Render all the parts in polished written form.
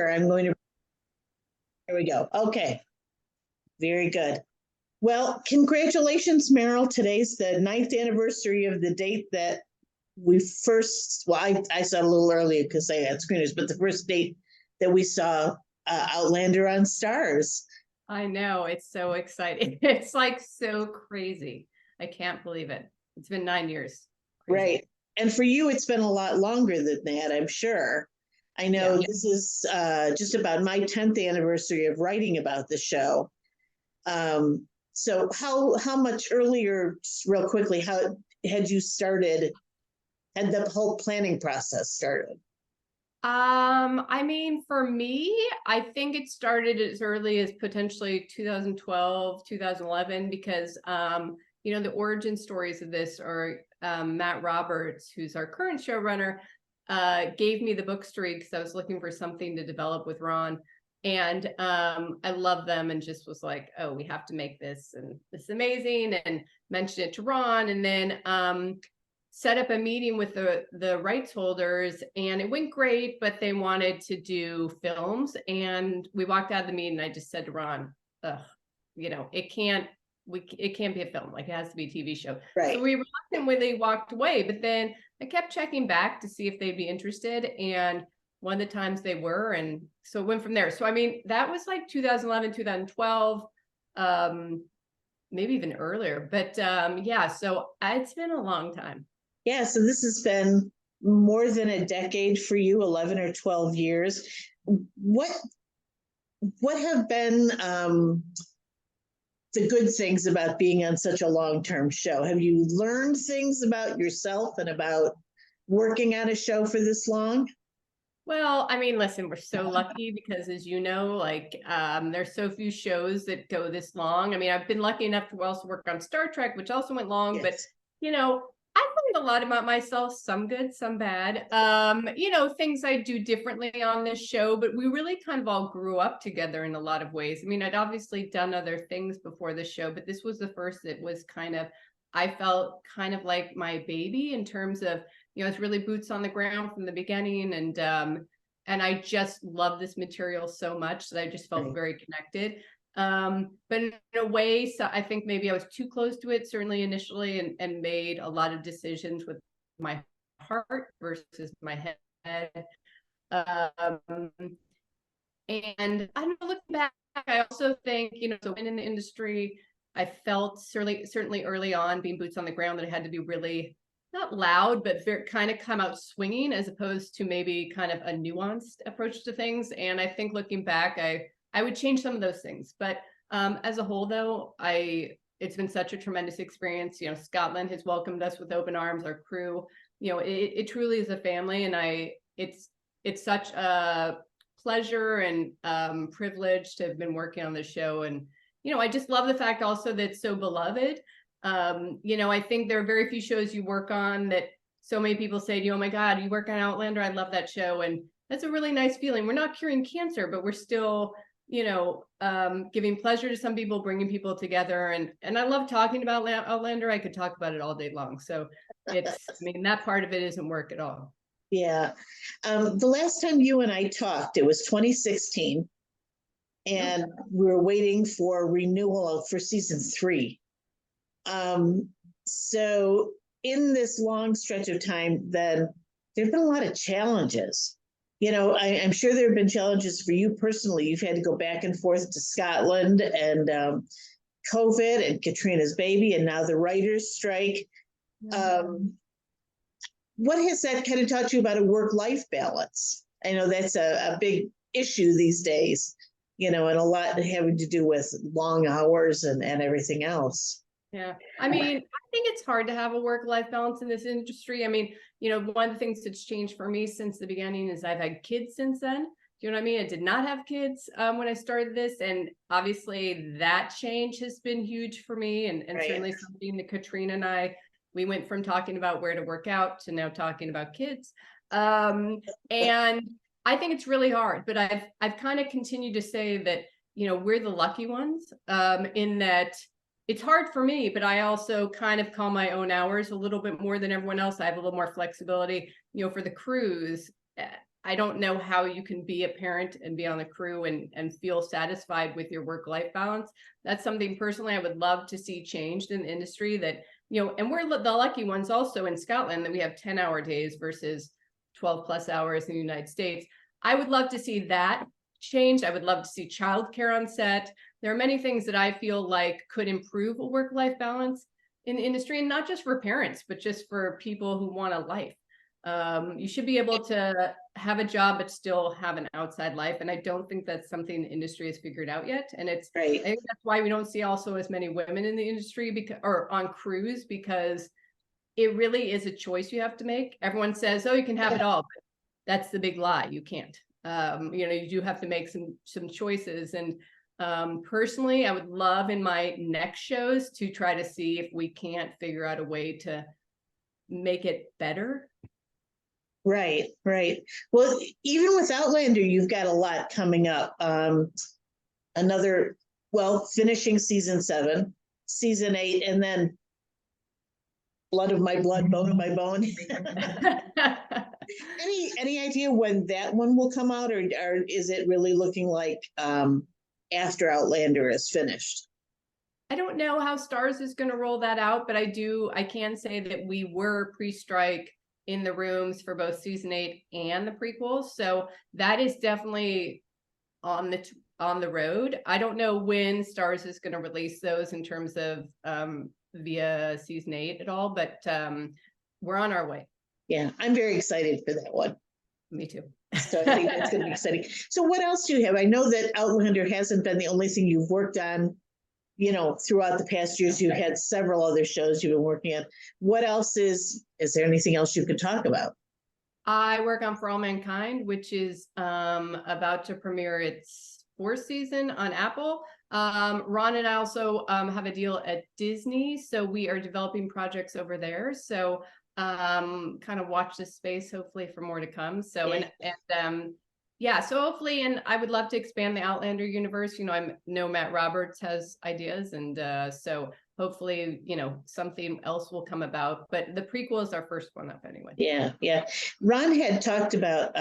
I'm going to, here we go. Okay, very good. Well, congratulations, Maril. Today's the 9th anniversary of the date that we first, well, I saw it a little earlier because I had screeners, but the first date that we saw Outlander on Stars. I know, it's so exciting. It's like so crazy. I can't believe it. It's been 9 years. Crazy. Right. And for you, it's been a lot longer than that, I'm sure. I know this is just about my 10th anniversary of writing about the show. So how much earlier, just real quickly, how had you started, had the whole planning process started? I mean, for me, I think it started as early as potentially 2012, 2011, because, you know, the origin stories of this are Matt Roberts, who's our current showrunner, gave me the books to read because I was looking for something to develop with Ron. And I love them and just was like, oh, we have to make this, and this is amazing, and mentioned it to Ron, and then set up a meeting with the rights holders, and it went great, but they wanted to do films. And we walked out of the meeting, and I just said to Ron, you know, it can't be a film, like it has to be a TV show. Right. So we reluctantly walked away, but then I kept checking back to see if they'd be interested, and one of the times they were, and so it went from there. So I mean, that was like 2011, 2012, maybe even earlier, but yeah, so it's been a long time. Yeah, so this has been more than a decade for you, 11 or 12 years. What have been the good things about being on such a long-term show? Have you learned things about yourself and about working on a show for this long? Well, I mean, listen, we're so lucky because, as you know, like there's so few shows that go this long. I mean, I've been lucky enough to also work on Star Trek, which also went long, Yes. but you know, I've learned a lot about myself, some good, some bad. You know, things I do differently on this show, but we really kind of all grew up together in a lot of ways. I mean, I'd obviously done other things before the show, but this was the first that was kind of, I felt kind of like my baby in terms of, you know, it's really boots on the ground from the beginning. And I just love this material so much that I just felt very connected. But in a way, so I think maybe I was too close to it, certainly initially, and made a lot of decisions with my heart versus my head. And I don't know, looking back, I also think, you know, so in the industry, I felt certainly early on, being boots on the ground, that I had to be really not loud, but very kind of come out swinging, as opposed to maybe kind of a nuanced approach to things. And I think looking back, I would change some of those things. But as a whole, though, it's been such a tremendous experience. You know, Scotland has welcomed us with open arms. Our crew, you know, it truly is a family, and it's such a pleasure and privilege to have been working on this show. And you know, I just love the fact also that it's so beloved. You know, I think there are very few shows you work on that so many people say to you, oh my God, you work on Outlander, I love that show. And that's a really nice feeling. We're not curing cancer, but we're still, you know, giving pleasure to some people, bringing people together. And I love talking about Outlander. I could talk about it all day long. So it's, I mean, that part of it isn't work at all. Yeah. The last time you and I talked, it was 2016, and we were waiting for renewal for season 3. So in this long stretch of time, then there've been a lot of challenges. You know, I'm sure there have been challenges for you personally. You've had to go back and forth to Scotland, and COVID, and Katrina's baby, and now the writer's strike. What has that kind of taught you about a work-life balance? I know that's a big issue these days, you know, and a lot having to do with long hours and everything else. Yeah. I mean, I think it's hard to have a work-life balance in this industry. I mean, you know, one of the things that's changed for me since the beginning is I've had kids since then. Do you know what I mean? I did not have kids when I started this. And obviously that change has been huge for me. And certainly something that Katrina and we went from talking about where to work out to now talking about kids. And I think it's really hard, but I've kind of continued to say that, you know, we're the lucky ones in that it's hard for me, but I also kind of call my own hours a little bit more than everyone else. I have a little more flexibility, you know, for the crews. I don't know how you can be a parent and be on the crew and feel satisfied with your work-life balance. That's something personally I would love to see changed in the industry, that, you know, and we're the lucky ones also in Scotland that we have 10-hour days versus 12 plus hours in the United States. I would love to see that change. I would love to see childcare on set. There are many things that I feel like could improve a work-life balance in the industry, and not just for parents, but just for people who want a life. You should be able to have a job but still have an outside life, and I don't think that's something the industry has figured out yet. And it's Right. I think that's why we don't see also as many women in the industry, because, or on crews, because it really is a choice you have to make. Everyone says, oh, you can have it all, but that's the big lie. You can't. You know, you do have to make some choices. And personally, I would love in my next shows to try to see if we can't figure out a way to make it better. Right, right. Well, even with Outlander, you've got a lot coming up. Finishing season 7, season 8, and then blood of my blood, bone of my bone. Any idea when that one will come out, or is it really looking like after Outlander is finished? I don't know how Starz is going to roll that out, but I can say that we were pre-strike in the rooms for both season 8 and the prequels. So that is definitely on the road. I don't know when Starz is going to release those in terms of via season 8 at all, but we're on our way. Yeah, I'm very excited for that one. Me too. So I think that's going to be exciting. So what else do you have? I know that Outlander hasn't been the only thing you've worked on. You know, throughout the past years, you've had several other shows you've been working on. What else is there anything else you could talk about? I work on For All Mankind, which is about to premiere its 4th season on Apple. Ron and I also have a deal at Disney, so we are developing projects over there. So kind of watch this space, hopefully, for more to come. So yeah, so hopefully, and I would love to expand the Outlander universe. You know, I know Matt Roberts has ideas, and so hopefully, you know, something else will come about. But the prequel is our first one up anyway. Yeah, yeah. Ron had talked about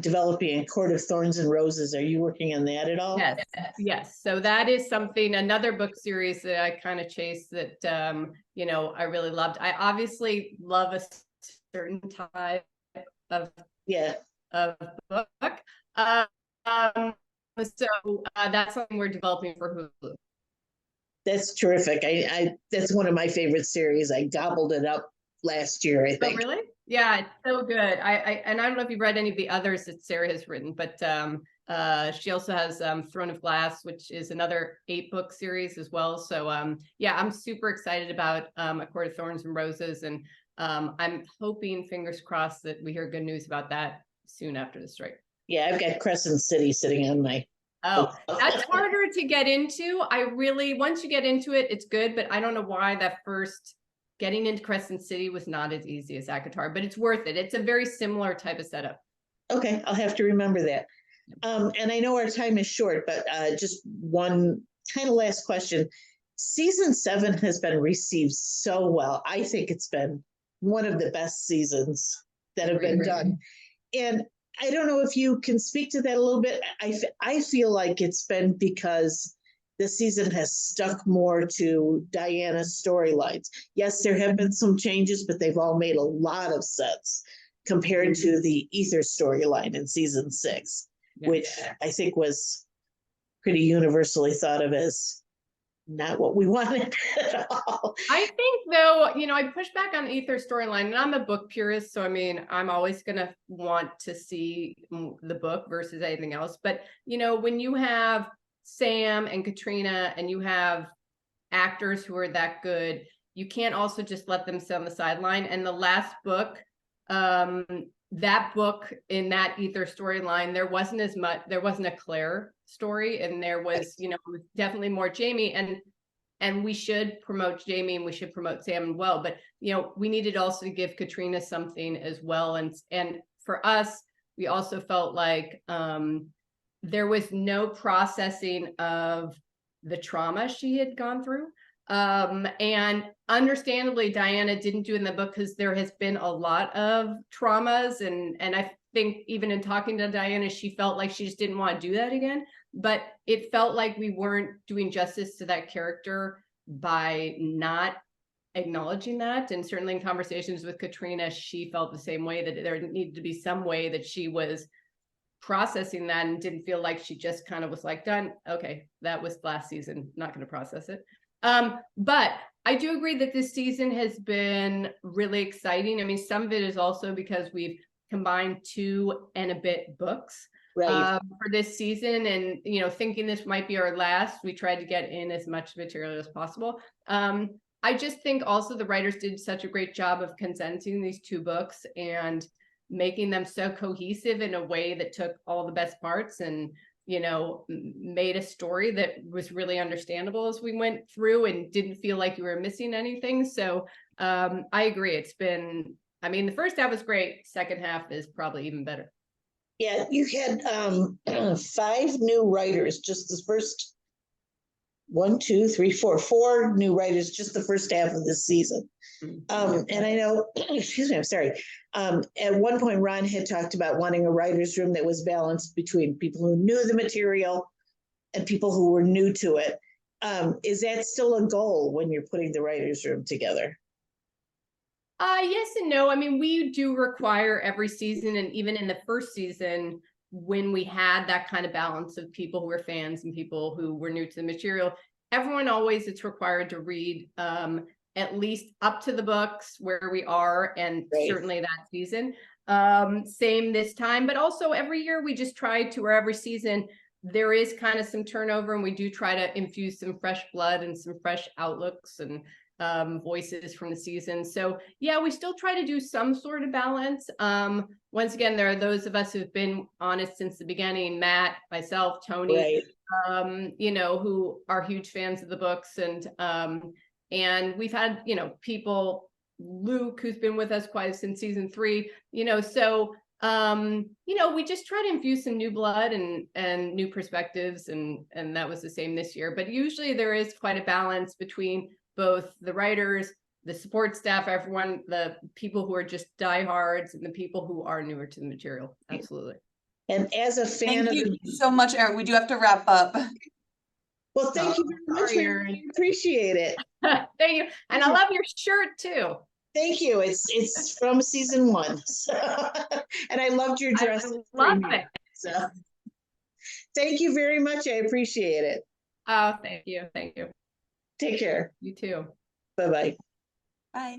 developing a Court of Thorns and Roses. Are you working on that at all? Yes, yes. So that is something, another book series that I kind of chased that, you know, I really loved. I obviously love a certain type of book. So that's something we're developing for Hulu. That's terrific. I that's one of my favorite series. I gobbled it up last year, I think. Oh, really? Yeah, it's so good. And I don't know if you've read any of the others that Sarah has written, but she also has Throne of Glass, which is another 8-book series as well. So yeah, I'm super excited about A Court of Thorns and Roses, and I'm hoping, fingers crossed, that we hear good news about that soon after the strike. Yeah, I've got Crescent City sitting on my. Oh, that's harder to get into. Once you get into it, it's good, but I don't know why that first getting into Crescent City was not as easy as ACOTAR, but it's worth it. It's a very similar type of setup. Okay, I'll have to remember that. And I know our time is short, but just one kind of last question. Season 7 has been received so well. I think it's been one of the best seasons that have been done. And I don't know if you can speak to that a little bit. I feel like it's been because the season has stuck more to Diana's storylines. Yes, there have been some changes, but they've all made a lot of sense compared to the Ether storyline in season 6, which I think was pretty universally thought of as not what we wanted at all. I think, though, you know, I push back on the Ether storyline, and I'm a book purist, so I mean, I'm always gonna want to see the book versus anything else. But you know, when you have Sam and Katrina, and you have actors who are that good, you can't also just let them sit on the sideline. And the last book, that book in that Ether storyline, there wasn't a Claire story, and there was, you know, definitely more Jamie, and we should promote Jamie and we should promote Sam as well. But you know, we needed also to give Katrina something as well. And for us, we also felt like there was no processing of the trauma she had gone through. And understandably, Diana didn't do it in the book because there has been a lot of traumas, and think even in talking to Diana, she felt like she just didn't want to do that again. But it felt like we weren't doing justice to that character by not acknowledging that. And certainly in conversations with Katrina, she felt the same way, that there needed to be some way that she was processing that and didn't feel like she just kind of was like, done. Okay, that was last season, not going to process it. But I do agree that this season has been really exciting. I mean, some of it is also because we've combined 2 and a bit books for this season, and thinking this might be our last, we tried to get in as much material as possible. I just think also the writers did such a great job of condensing these 2 books and making them so cohesive in a way that took all the best parts and made a story that was really understandable as we went through and didn't feel like you were missing anything. So I agree. It's been, I mean, the first half was great. Second half is probably even better. Yeah, you had 5 new writers, just the first 1, 2, 3, 4, 4 new writers, just the first half of this season. And I know, excuse me, I'm sorry. At one point, Ron had talked about wanting a writer's room that was balanced between people who knew the material and people who were new to it. Is that still a goal when you're putting the writer's room together? Yes and no. I mean, we do require every season, and even in the first season, when we had that kind of balance of people who were fans and people who were new to the material, everyone always is required to read at least up to the books where we are, and certainly that season. Same this time, but also every year we just try to, or every season, there is kind of some turnover, and we do try to infuse some fresh blood and some fresh outlooks and voices from the season. So yeah, we still try to do some sort of balance. Once again, there are those of us who've been honest since the beginning, Matt, myself, Tony, who are huge fans of the books, and we've had, people, Luke, who's been with us quite since season 3, so, we just try to infuse some new blood and new perspectives. And that was the same this year. But usually there is quite a balance between both the writers, the support staff, everyone, the people who are just diehards, and the people who are newer to the material. Absolutely. And as a fan Thank you so much, Erin. We do have to wrap up. Well, thank you very much, Erin. I appreciate it. Thank you. And I love your shirt too. Thank you. It's from season 1. So, and I loved your dress. I love it. So thank you very much. I appreciate it. Oh, thank you. Thank you. Take care. You too. Bye-bye. Bye.